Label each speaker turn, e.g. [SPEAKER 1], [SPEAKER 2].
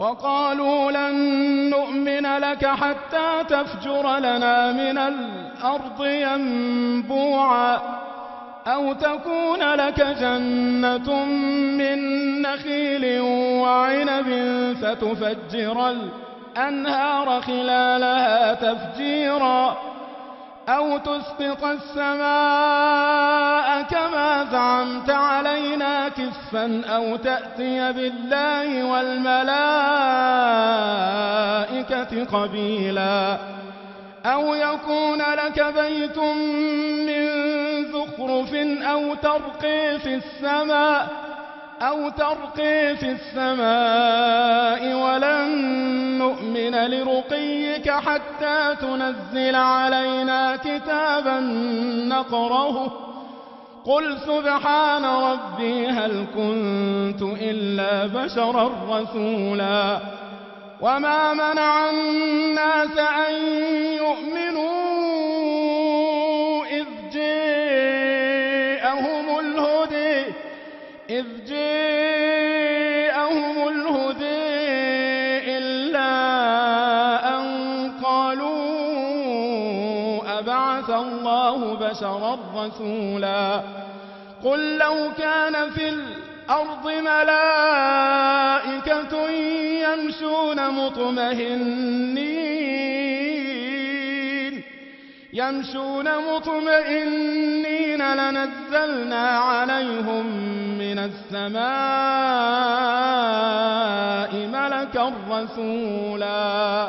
[SPEAKER 1] وقالوا لن نؤمن لك حتى تفجر لنا من الأرض ينبوعا أو تكون لك جنة من نخيل وعنب فتفجر الأنهار خلالها تفجيرا أو تسقط السماء كما زعمت علينا كسفا أو تأتي بالله والملائكة قبيلا أو يكون لك بيت من زخرف أو ترقي في السماء ولن نؤمن لرقيك حتى تنزل علينا كتابا نقرأه قل سبحان ربي هل كنت إلا بشرا رسولا وما منع الناس أن يؤمنوا إذ جاءهم الهدى إلا أن قالوا أبعث الله بشرا رسولا قل لو كان في الأرض ملائكة يمشون مطمئنين لنزلنا عليهم من السماء ملكا رسولا